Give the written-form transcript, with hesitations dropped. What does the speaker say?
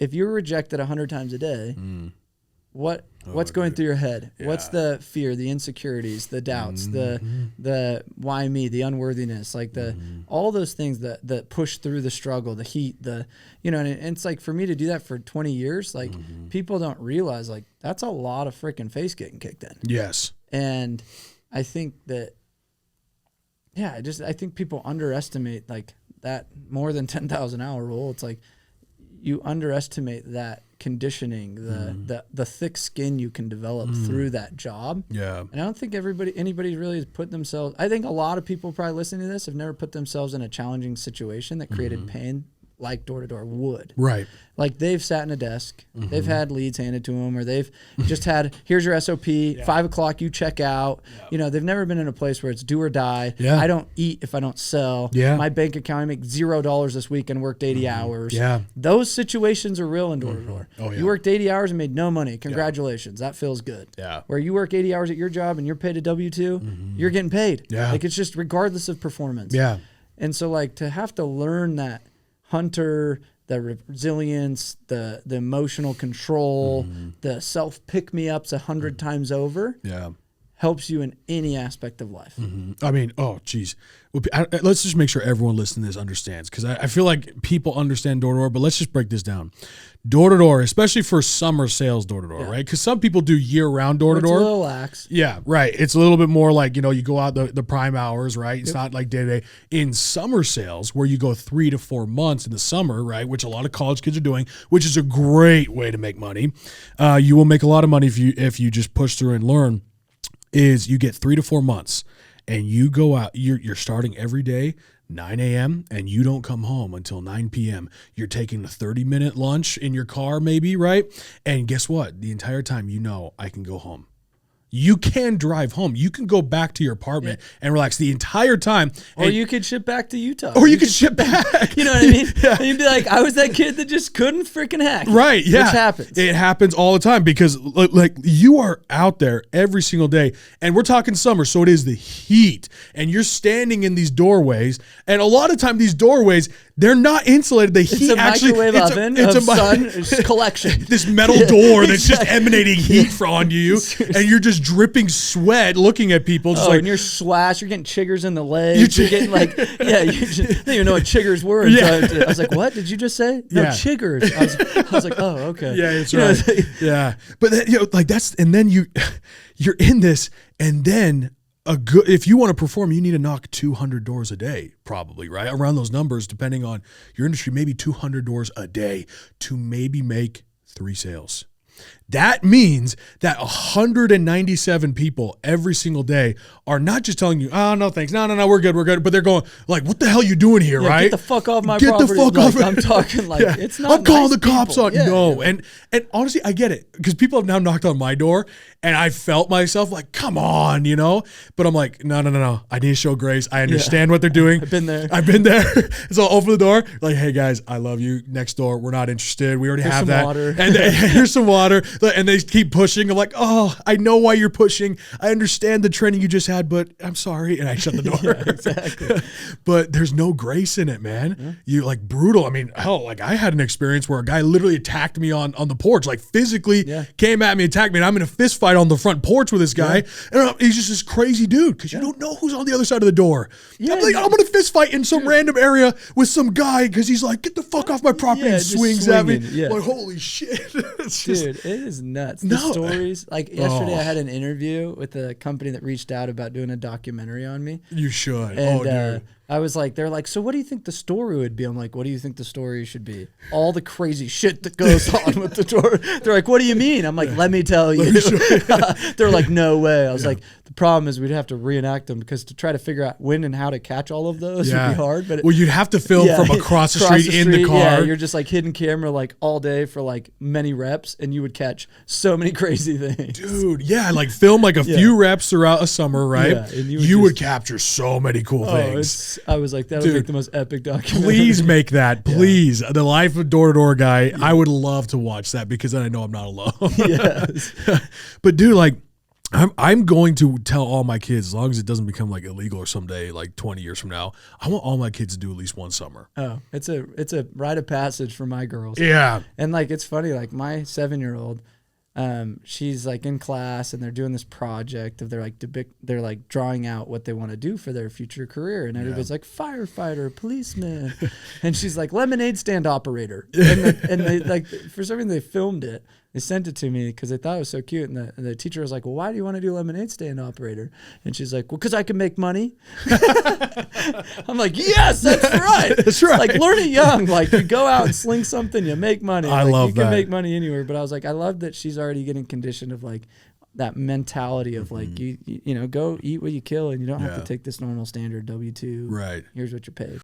if you're rejected 100 times a day, what's going through your head? Yeah. What's the fear, the insecurities, the doubts, the why me, the unworthiness, like all those things that push through the struggle, the heat, and it's like for me to do that for 20 years, like people don't realize like that's a lot of freaking face getting kicked in. Yes. And I think that, I think people underestimate like that more than 10,000 hour rule. It's like you underestimate that conditioning, the thick skin you can develop through that job. Yeah. And I don't think anybody really has put themselves, I think a lot of people probably listening to this have never put themselves in a challenging situation that created pain like door-to-door would. Right. Like they've sat in a desk, they've had leads handed to them, or they've just had, here's your SOP, 5 o'clock, you check out. Yeah. They've never been in a place where it's do or die. Yeah. I don't eat if I don't sell. Yeah. My bank account, I make $0 this week and worked 80 hours. Yeah. Those situations are real in door-to-door. Oh, yeah. You worked 80 hours and made no money. Congratulations. That feels good. Yeah. Where you work 80 hours at your job and you're paid a W-2, you're getting paid. Yeah. Like it's just regardless of performance. Yeah. And so like to have to learn that hunter, the resilience, the emotional control, the self pick-me-ups 100 times over, helps you in any aspect of life. I mean, oh, geez. Let's just make sure everyone listening to this understands, because I feel like people understand door-to-door, but let's just break this down. Door-to-door, especially for summer sales door-to-door, right? Because some people do year-round door-to-door. It's a little lax. Yeah, right. It's a little bit more like, you go out the prime hours, right? It's not like day-to-day. In summer sales, where you go 3 to 4 months in the summer, right, which a lot of college kids are doing, which is a great way to make money. You will make a lot of money if you just push through and learn, is you get 3 to 4 months. And you go out, you're starting every day, 9 a.m., and you don't come home until 9 p.m. You're taking a 30-minute lunch in your car maybe, right? And guess what? The entire time I can go home. You can drive home. You can go back to your apartment and relax the entire time. Or you could ship back to Utah. Or you could ship back. You know what I mean? Yeah. And you'd be like, I was that kid that just couldn't freaking hack. Right, yeah. Which happens. It happens all the time because like you are out there every single day. And we're talking summer, so it is the heat. And you're standing in these doorways. And a lot of time these doorways, they're not insulated. The heat actually, microwave oven of sun collection. This metal door that's just emanating heat from you. And you're just dripping sweat looking at people. Just and you're you're getting chiggers in the legs. You're getting like, you didn't even know what chiggers were. I was like, what did you just say? No, chiggers. I was like, oh, okay. Yeah, that's right. Yeah. But then, that's, and then you're in this, and then if you want to perform, you need to knock 200 doors a day, probably, right? Around those numbers, depending on your industry, maybe 200 doors a day to maybe make 3 sales. That means that 197 people every single day are not just telling you, oh, no, thanks. No, we're good. But they're going like, what the hell are you doing here, right? Get the fuck off my property. Get the fuck off. I'm talking like, it's not I'm calling the cops on. No. And honestly, I get it, because people have now knocked on my door and I felt myself like, come on, But I'm like, no. I need to show grace. I understand what they're doing. I've been there. So I'll open the door. Like, hey, guys, I love you. Next door, we're not interested. We already have that. Water. And here's some water. And they keep pushing. I'm like, oh, I know why you're pushing. I understand the training you just had, but I'm sorry. And I shut the door. Exactly. But there's no grace in it, man. Yeah. You like brutal. I mean, hell, like I had an experience where a guy literally attacked me on the porch, like physically came at me, attacked me. And I'm in a fist fight on the front porch with this guy. Yeah. And he's just this crazy dude, because you don't know who's on the other side of the door. Yeah. I'm like, I'm going to fist fight in some random area with some guy because he's like, get the fuck off my property, and swings at me. Yeah. Like, holy shit. Dude, it is nuts. The stories. Like yesterday I had an interview with a company that reached out about doing a documentary on me. You should. And, dude. I was like, they're like, so what do you think the story would be? I'm like, what do you think the story should be? All the crazy shit that goes on with the door. They're like, what do you mean? I'm like, let me tell you. They're like, no way. I was like, the problem is we'd have to reenact them, because to try to figure out when and how to catch all of those would be hard. But you'd have to film from across the street in the car. Yeah, you're just like hidden camera like all day for like many reps, and you would catch so many crazy things. Dude, like film like a few reps throughout a summer, right? Yeah, and you would capture so many cool things. I was like, that would make the most epic documentary. Please make that, please. Yeah. The Life of Door-to-Door Guy. Yeah. I would love to watch that, because then I know I'm not alone. Yes. But dude, like, I'm going to tell all my kids, as long as it doesn't become like illegal or someday, like 20 years from now, I want all my kids to do at least one summer. Oh, it's a rite of passage for my girls. Yeah. And like, it's funny, like my 7-year-old, she's like in class and they're doing this project of they're like drawing out what they want to do for their future career. And everybody's like firefighter, policeman. And she's like lemonade stand operator. And they like, for some reason they filmed it. They sent it to me because they thought it was so cute. And the teacher was like, well, why do you want to do lemonade stand operator? And she's like, well, because I can make money. I'm like, yes, that's right. That's right. Like, learn it young. Like, you go out and sling something, you make money. I like, love you that. can make money anywhere. But I was like, I love that she's already getting conditioned of like that mentality of like, you know, go eat what you kill and you don't have to take this normal standard W-2. Right. Here's what you're paid.